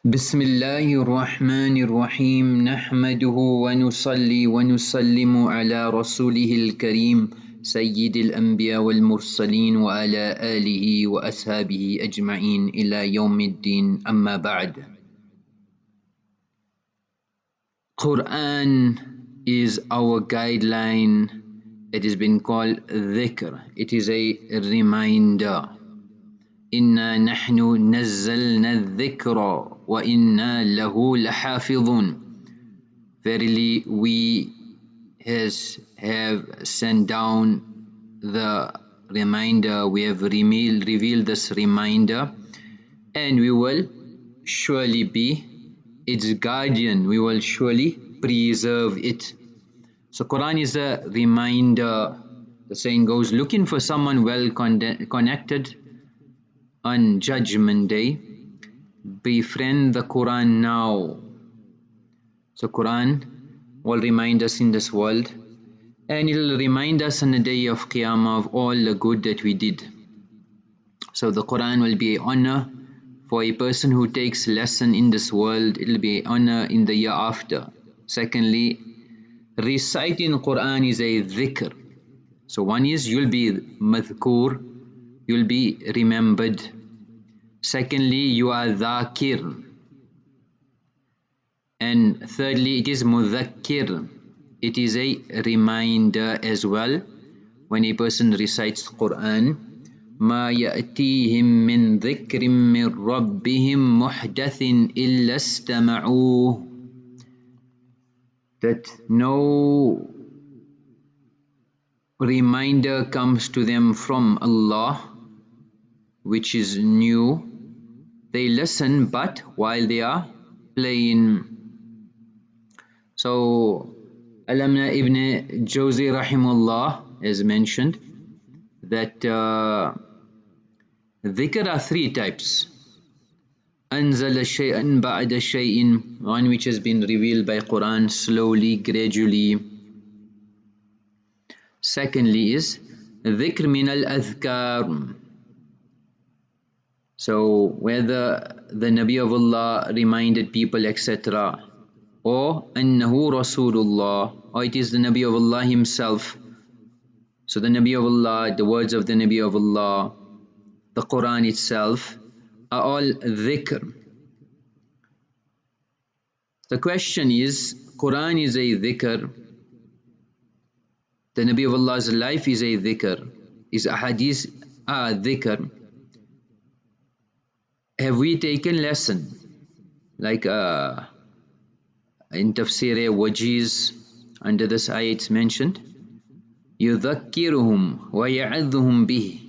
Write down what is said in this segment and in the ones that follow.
بسم الله الرحمن الرحيم نحمده ونصلي ونسلم على رسوله الكريم سيد الأنبياء والمرسلين وعلى آله وأصحابه أجمعين إلى يوم الدين أما بعد. Quran is our guideline. It has been called zikr. It is a reminder. إنا نحن نزلنا الذكر وإنا له لحافظون. Verily we have sent down the reminder, we have revealed this reminder, and we will surely be its guardian, we will surely preserve it. So Quran is a reminder. The saying goes, looking for someone well connected on Judgement Day, befriend the Quran now. So Quran will remind us in this world, and it will remind us on the day of Qiyamah of all the good that we did. So the Quran will be an honor for a person who takes lesson in this world. It will be an honor in the year after. Secondly, reciting Quran is a zikr. So one is you'll be madhkur, you'll be remembered. Secondly, you are dhakir. And thirdly, it is mudhakkir. It is a reminder as well. When a person recites Quran, ما يأتيهم من ذكر من ربهم محدث إلا استمعوه, that no reminder comes to them from Allah which is new. They listen, but while they are playing. So Alamna ibn Jozi rahimullah has mentioned that dhikr are three types. Anzala shay'an ba'da shay'in, one which has been revealed by Quran slowly, gradually. Secondly is dhikr min al-adhkar. So whether the Nabi of Allah reminded people, etc., or annahu Rasulullah, or it is the Nabi of Allah himself. So the Nabi of Allah, the words of the Nabi of Allah, the Quran itself are all dhikr. The question is, Quran is a dhikr, the Nabi of Allah's life is a dhikr, his ahadith are dhikr. Have we taken lesson? Like in Tafsir Wajiz, under this ayah it's mentioned, يُذَكِّرُهُمْ وَيَعَذُّهُمْ بِهِ,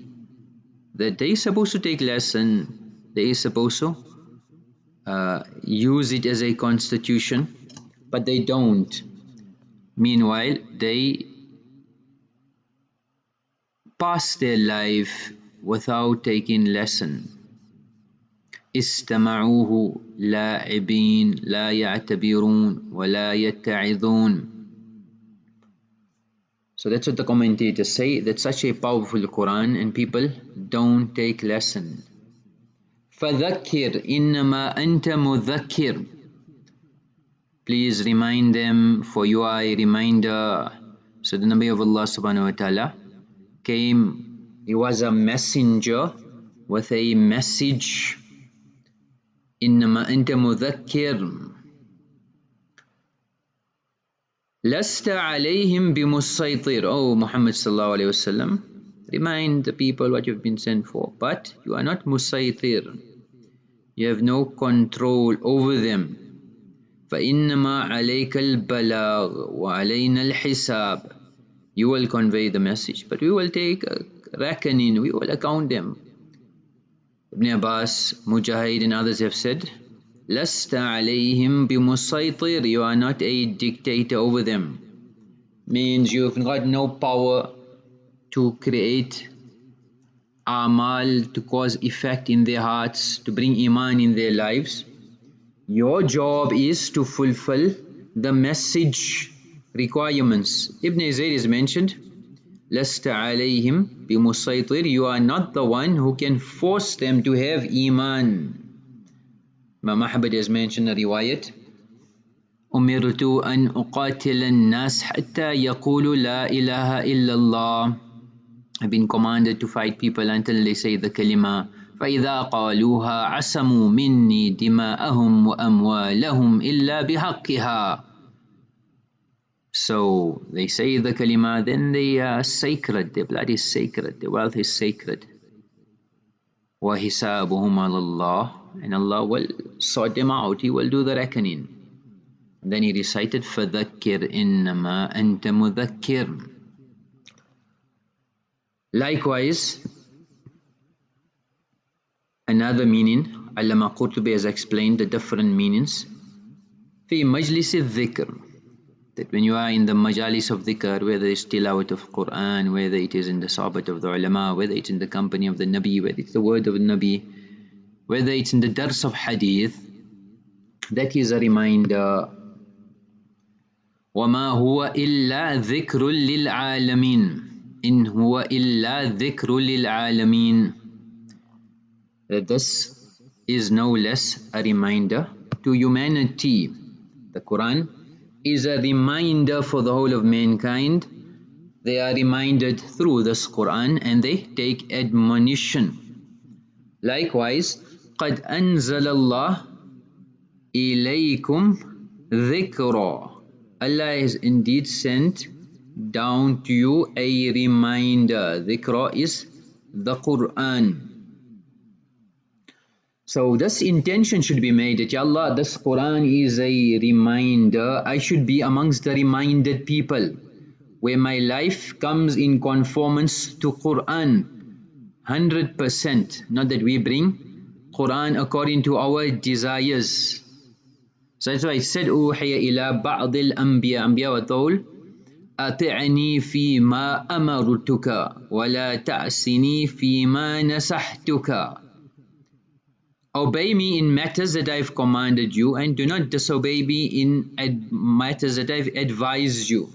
that they are supposed to take lesson, they are supposed to use it as a constitution, but they don't. Meanwhile, they pass their life without taking lesson. استمعوه لاعبين لا يعتبرون ولا يتعظون. So that's what the commentators say, that such a powerful Quran and people don't take lesson. فذكر إنما أنت مذكر, please remind them, for you are a reminder. So the Nabi of Allah subhanahu wa ta'ala came, he was a messenger with a message. إنما أنت مذكر لست عليهم بمسيطر. Oh Muhammad sallallahu alayhi wasallam, remind the people what you've been sent for, but you are not musaytir, you have no control over them. فإنما عليك البلاغ وعلينا الحساب, you will convey the message, but we will take a reckoning, we will account them. Ibn Abbas, Mujahid and others have said, لَسْتَ عَلَيْهِمْ بِمُسَيْطِرٍ, you are not a dictator over them. Means you have got no power to create amal, to cause effect in their hearts, to bring iman in their lives. Your job is to fulfill the message requirements. Ibn Zayd is mentioned, لَسْتَ عَلَيْهِمْ بِمُسَيْطِرٍ, you are not the one who can force them to have iman. Imam Ahmad has mentioned a riwayat, أمرت أن أقاتل الناس حتى يقولوا لا إله إلا الله. I've been commanded to fight people until they say the kalima. فإذا قالوها عصموا مني دماءهم وأموالهم إلا بحقها. So they say the kalima, then they are sacred, their blood is sacred, their wealth is sacred. وَحِسَابُهُمْ عَلَى اللَّهِ, and Allah will sort them out, He will do the reckoning. And then He recited, فَذَكِّرْ إِنَّمَا أَنْتَ مُذَكِّرٌ. Likewise, another meaning, Allama Qurtubi has explained the different meanings. في مجلس الذكر, that when you are in the majalis of dhikr, whether it's tilawat of Qur'an, whether it is in the sahabat of the ulama, whether it's in the company of the Nabi, whether it's the word of the Nabi, whether it's in the dars of hadith, that is a reminder. وَمَا هُوَ إِلَّا ذِكْرٌ لِلْعَالَمِينَ إِنْ هُوَ إِلَّا ذِكْرٌ لِلْعَالَمِينَ. That this is no less a reminder to humanity. The Quran is a reminder for the whole of mankind. They are reminded through this Quran and they take admonition. Likewise, قَدْ أَنزَلَ اللَّهُ إِلَيْكُمْ ذِكْرًا. Allah has indeed sent down to you a reminder. Dhikra is the Quran. So this intention should be made that, Ya Allah, this Quran is a reminder. I should be amongst the reminded people, where my life comes in conformance to Quran 100%. Not that we bring Quran according to our desires. So that's why I said, أوحي إلى بعض الأنبياء, أنبياء وطول, أطعني فيما أمرتك ولا تعصني فيما نصحتك. Obey me in matters that I have commanded you, and do not disobey me in matters that I have advised you.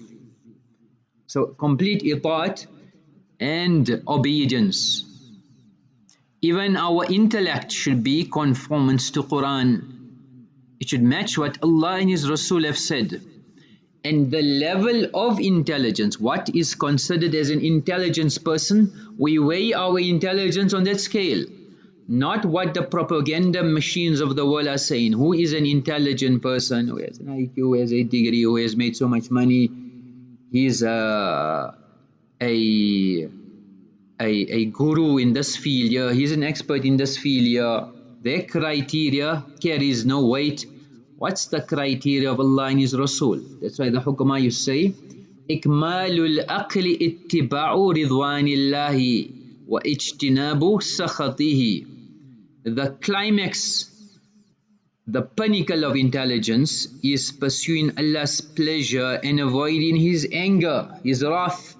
So complete itaat and obedience. Even our intellect should be conformance to Quran. It should match what Allah and His Rasul have said. And the level of intelligence, what is considered as an intelligent person, we weigh our intelligence on that scale. Not what the propaganda machines of the world are saying. Who is an intelligent person, who has an IQ, who has a degree, who has made so much money, he's a guru in this field here, he's an expert in this field here. Their criteria carries no weight. What's the criteria of Allah and His Rasul? That's why the hukama you say, إِكْمَالُ الْأَقْلِ اتِّبَاعُ رِضْوَانِ اللَّهِ وَإِجْتِنَابُ سَخَطِهِ. The climax, the pinnacle of intelligence is pursuing Allah's pleasure and avoiding His anger, His wrath.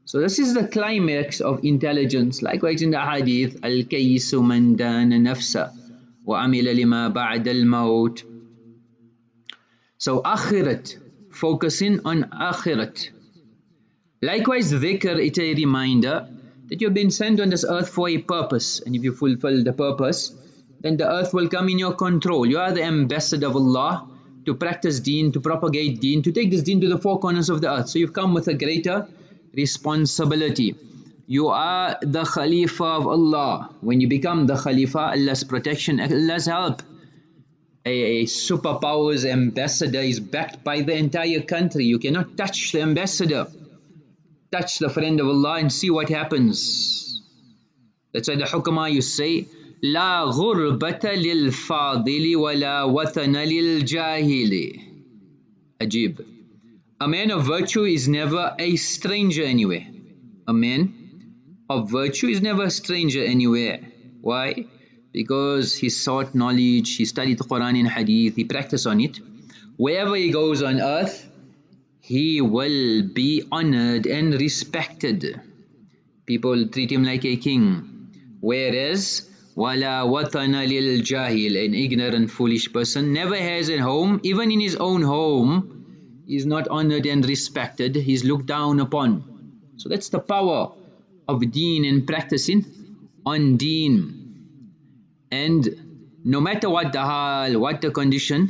So this is the climax of intelligence. Likewise in the hadith, Al-Kayyisu man dana nafsa wa amila lima ba'da al-maut. So akhirat, focusing on akhirat. Likewise dhikr, it's a reminder that you've been sent on this earth for a purpose, and if you fulfill the purpose, then the earth will come in your control. You are the ambassador of Allah to practice deen, to propagate deen, to take this deen to the four corners of the earth. So you've come with a greater responsibility. You are the Khalifa of Allah. When you become the Khalifa, Allah's protection, Allah's help. A superpower's ambassador is backed by the entire country. You cannot touch the ambassador. Touch the friend of Allah and see what happens. That's why the hukama you say, La ghurbata lil fadili wa la wathana lil jahili. Ajib. A man of virtue is never a stranger anywhere. A man of virtue is never a stranger anywhere. Why? Because he sought knowledge, he studied the Quran and Hadith, he practiced on it. Wherever he goes on earth, he will be honored and respected. People treat him like a king. Whereas, wala watana lil jahil, an ignorant, foolish person, never has a home. Even in his own home, he is not honored and respected. He is looked down upon. So that's the power of deen and practicing on deen. And no matter what the hal, what the condition,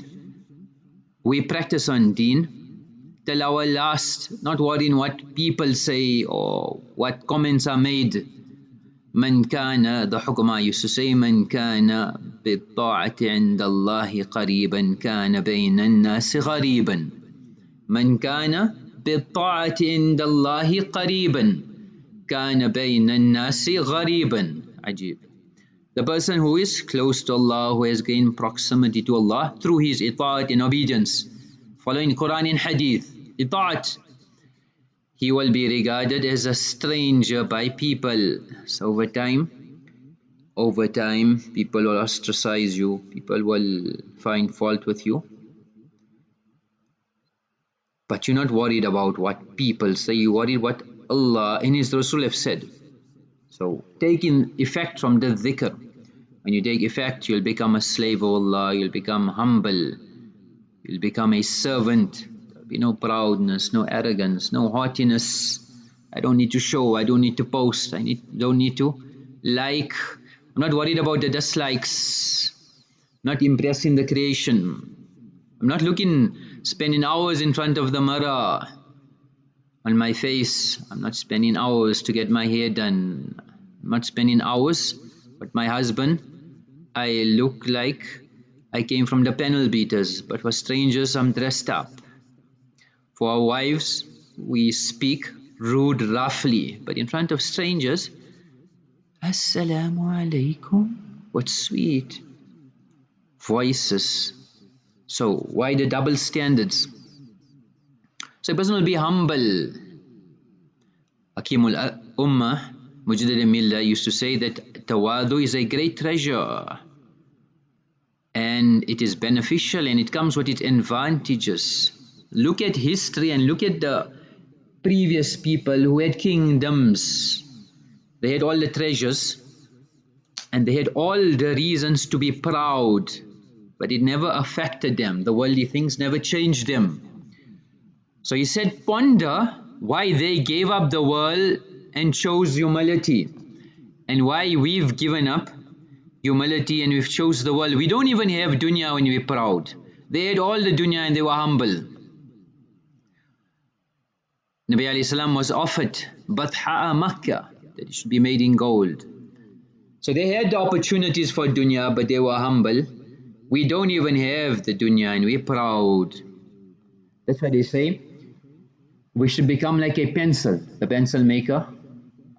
we practice on deen till our last, not worrying what people say or what comments are made. من كان, the Hukama used to say, من كان بالطاعة عند الله قريبا كان بين الناس غريبا. من كان بالطاعة عند الله قريبا كان بين الناس غريبا. عجيب. The person who is close to Allah, who has gained proximity to Allah through his ita'at and obedience, following Quran and Hadith, ita'at, he will be regarded as a stranger by people. So over time, people will ostracize you, people will find fault with you. But you're not worried about what people say, you're worried what Allah and His Rasul have said. So taking effect from the zikr. When you take effect, you'll become a slave of Allah, you'll become humble, you'll become a servant. There'll be no proudness, no arrogance, no haughtiness. I don't need to show, I don't need to post, don't need to like. I'm not worried about the dislikes, not impressing the creation. I'm not spending hours in front of the mirror on my face. I'm not spending hours to get my hair done. I'm not spending hours. But my husband, I look like I came from the panel beaters, but for strangers I'm dressed up. For our wives, we speak rude, roughly, but in front of strangers, Assalamu alaikum. What sweet voices. So why the double standards? So a person will be humble. Hakimul Ummat Ml used to say that Tawaadhu is a great treasure and it is beneficial and it comes with its advantages. Look at history and look at the previous people who had kingdoms. They had all the treasures and they had all the reasons to be proud, but it never affected them. The worldly things never changed them. So he said, ponder why they gave up the world and chose humility, and why we've given up humility and we've chose the world. We don't even have dunya when we're proud. They had all the dunya and they were humble. Nabi alayhi salam was offered Batha'a Makkah, that it should be made in gold. So they had the opportunities for dunya, but they were humble. We don't even have the dunya and we're proud. That's why they say we should become like a pencil. The pencil maker,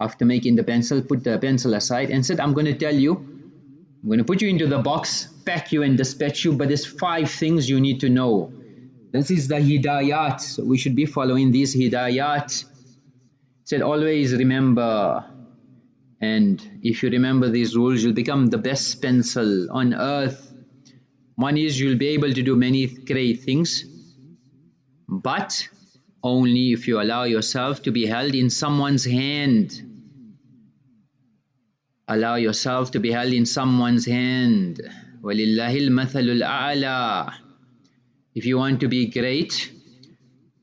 after making the pencil, put the pencil aside and said, I'm going to tell you, I'm going to put you into the box, pack you and dispatch you, but there's 5 things you need to know. This is the hidayat. So we should be following these hidayat. Said always remember, and if you remember these rules, you'll become the best pencil on earth. One is you'll be able to do many great things, but only if you allow yourself to be held in someone's hand. Allow yourself to be held in someone's hand. وَلِلَّهِ الْمَثَلُ الْأَعْلَى. If you want to be great,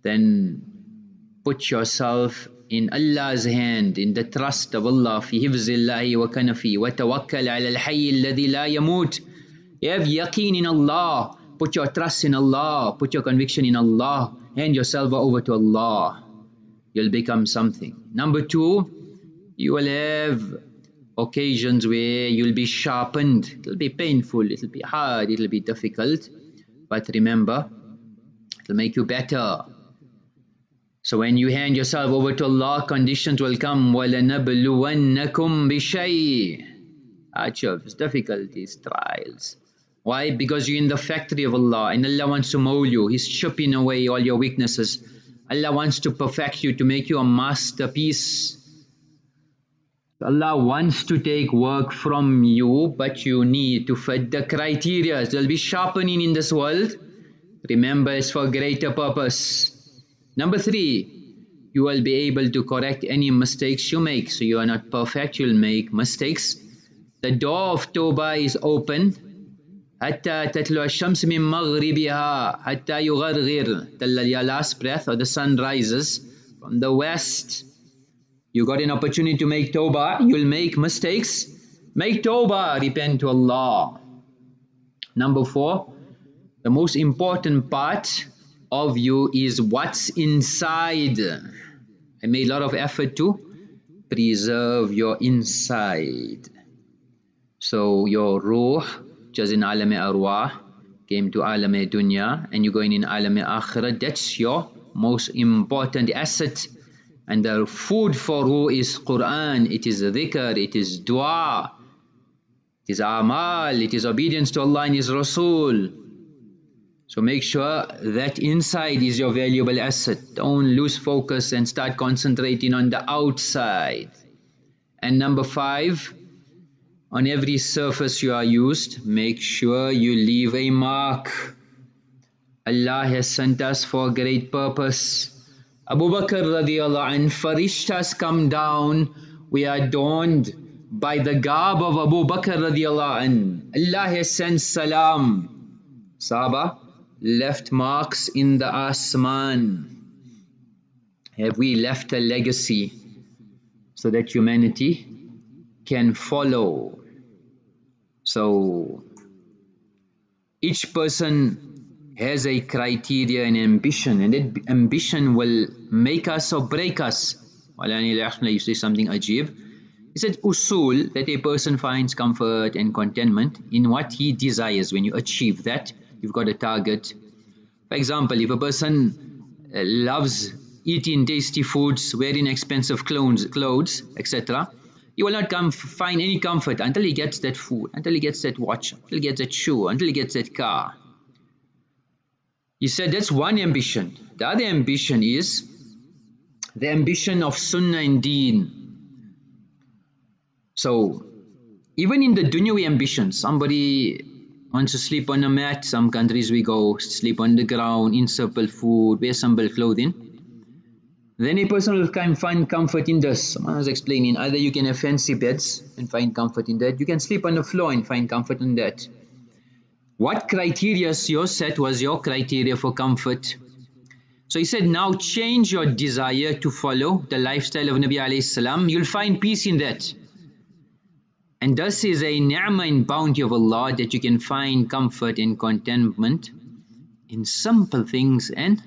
then put yourself in Allah's hand, in the trust of Allah. فِي حِفْظِ اللَّهِ وَكَنَفِي وَتَوَكَّلْ عَلَى الْحَيِّ الَّذِي لَا يَمُوتُ. You have yaqeen in Allah. Put your trust in Allah. Put your conviction in Allah. Hand yourself over to Allah. You'll become something. Number 2, you will have occasions where you'll be sharpened. It'll be painful, it'll be hard, it'll be difficult. But remember, it'll make you better. So when you hand yourself over to Allah, conditions will come. وَلَنَبْلُوَنَّكُمْ بِشَيْءٍ. Hardships, difficulties, trials. Why? Because you're in the factory of Allah and Allah wants to mold you. He's chipping away all your weaknesses. Allah wants to perfect you, to make you a masterpiece. Allah wants to take work from you, but you need to fit the criteria. There'll be sharpening in this world. Remember, it's for greater purpose. Number 3, you will be able to correct any mistakes you make. So you are not perfect, you'll make mistakes. The door of Tawbah is open. حتى تطلع الشمس من مغربها حتى يغرغر, till your last breath or the sun rises from the west. You got an opportunity to make tawbah, you'll make mistakes. Make tawbah, repent to Allah. Number 4, the most important part of you is what's inside. I made a lot of effort to preserve your inside. So your ruh, just in alam arwah, came to alam dunya, and you're going in alam akhirah. That's your most important asset. And the food for ruh is Quran, it is dhikr, it is dua, it is amal, it is obedience to Allah and His Rasul. So make sure that inside is your valuable asset. Don't lose focus and start concentrating on the outside. And number 5, on every surface you are used, make sure you leave a mark. Allah has sent us for a great purpose. Abu Bakr radiallahu anh, farishtas come down, we are adorned by the garb of Abu Bakr radiallahu anh. Allah has sent salam. Sahaba left marks in the asman. Have we left a legacy so that humanity can follow? So each person has a criteria and ambition, and that ambition will make us or break us. You say something ajib. He said usul, that a person finds comfort and contentment in what he desires. When you achieve that, you've got a target. For example, if a person loves eating tasty foods, wearing expensive clothes, etc., he will not find any comfort until he gets that food, until he gets that watch, until he gets that shoe, until he gets that car. He said that's one ambition. The other ambition is the ambition of sunnah and deen. So even in the dunyawi ambitions, somebody wants to sleep on a mat. Some countries we go sleep on the ground, in simple food, wear simple clothing. Then a person will find comfort in this. Someone was explaining, either you can have fancy beds and find comfort in that, you can sleep on the floor and find comfort in that. What criteria you set was your criteria for comfort. So he said, now change your desire to follow the lifestyle of Nabi alayhi salam. You'll find peace in that. And thus is a ni'mah and bounty of Allah that you can find comfort and contentment in simple things and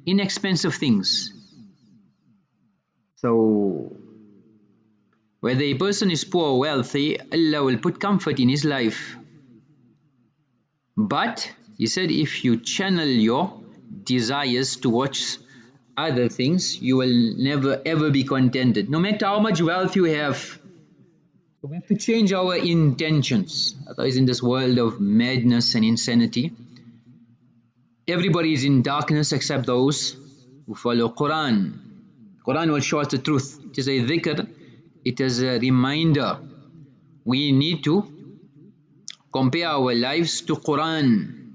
inexpensive things. So whether a person is poor or wealthy, Allah will put comfort in his life. But he said, if you channel your desires towards other things, you will never ever be contented, no matter how much wealth you have. So we have to change our intentions. Otherwise, in this world of madness and insanity, everybody is in darkness except those who follow Quran. Quran will show us the truth. It is a dhikr, it is a reminder. We need to compare our lives to Quran,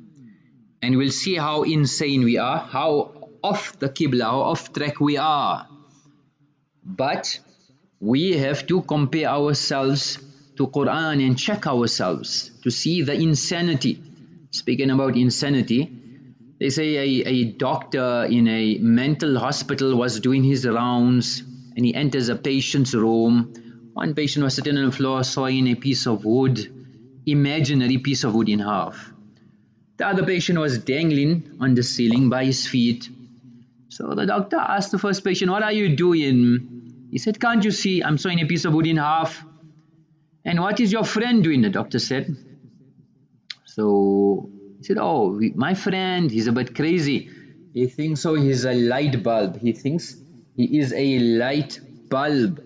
and we'll see how insane we are, how off the qibla, how off track we are. But we have to compare ourselves to Quran and check ourselves to see the insanity. Speaking about insanity, they say a doctor in a mental hospital was doing his rounds, and he enters a patient's room. One patient was sitting on the floor, sawing a piece of wood, imaginary piece of wood in half. The other patient was dangling on the ceiling by his feet. So the doctor asked the first patient, what are you doing? He said, can't you see I'm sawing a piece of wood in half? And what is your friend doing? The doctor said. So he said, oh, my friend, he's a bit crazy. He thinks so he's a light bulb. He thinks he is a light bulb.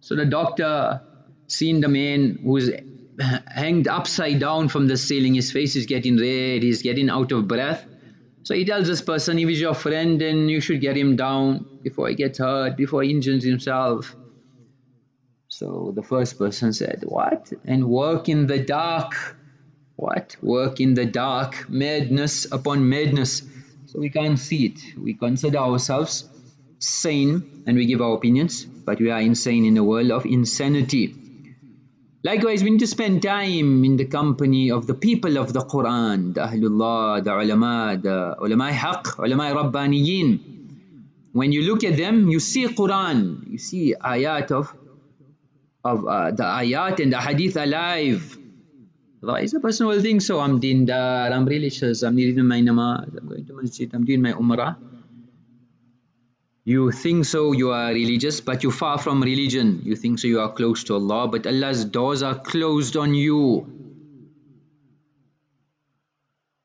So the doctor, seen the man who's hanged upside down from the ceiling, his face is getting red, he's getting out of breath. So he tells this person, if he's your friend, then you should get him down before he gets hurt, before he injures himself. So the first person said, what? And work in the dark. What? Work in the dark. Madness upon madness. So we can't see it. We consider ourselves sane and we give our opinions, but we are insane in the world of insanity. Likewise, we need to spend time in the company of the people of the Quran, the Ahlullah, the ulama haq, ulama rabbaniyin. When you look at them, you see Quran, you see ayat of the ayat and the hadith alive. Otherwise, a person will think so. I'm dindar, I'm religious, I'm reading my namaz, I'm going to masjid, I'm doing my umrah. You think so, you are religious, but you're far from religion. You think so, you are close to Allah, but Allah's doors are closed on you.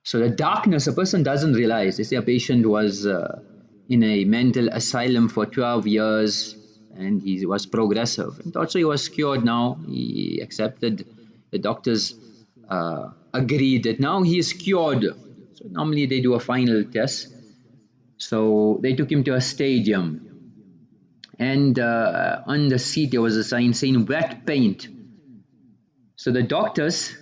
So the darkness, a person doesn't realize. They say a patient was in a mental asylum for 12 years and he was progressive. And thought so he was cured now. He accepted, the doctors agreed that now he is cured. So normally they do a final test. So they took him to a stadium. And on the seat there was a sign saying wet paint. So the doctors,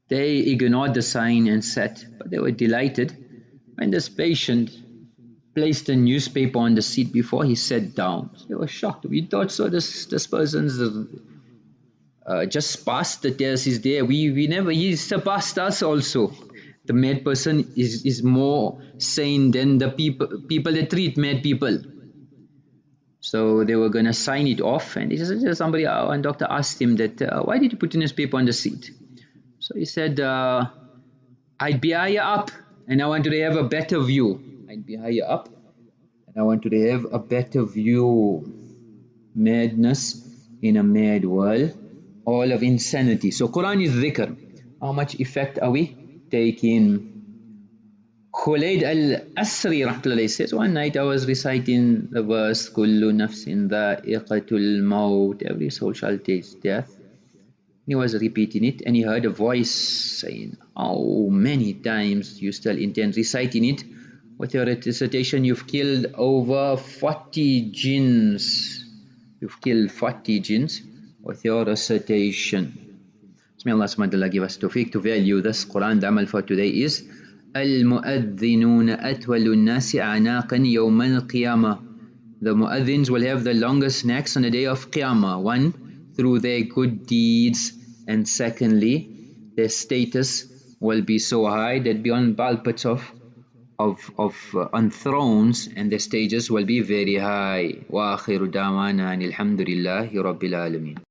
they ignored the sign and sat, but they were delighted when this patient placed a newspaper on the seat before he sat down. So they were shocked. We thought so this person's just passed the test, is there. We never, he surpassed us also. The mad person is more sane than the people that treat mad people. So they were going to sign it off, and he said, somebody, one doctor asked him that, why did you put a newspaper on the seat? So he said, I'd be higher up and I wanted to have a better view. I'd be higher up and I wanted to have a better view. Madness in a mad world, all of insanity. So Quran is zikr. How much effect are we taking? Khulayd al-Asri rahmatullah says, one night I was reciting the verse, Kullu nafsin dha'iqatul maut, every soul shall taste death. He was repeating it and he heard a voice saying, how many times you still intend reciting it? With your recitation you've killed over 40 jinns. You've killed 40 jinns with your recitation. So may Allah subhanahu wa ta'ala give us tawfiq to value this Quran. The amal for today is Al-Mu'adhinuna atwalu nasi a'naqan yawman al-qiyamah. The mu'adhins will have the longest necks on the day of Qiyamah. One, through their good deeds, and secondly, their status will be so high that beyond pulpits on thrones, and their stages will be very high. Wa akhiru da'wana alhamdulillahi rabbil alameen.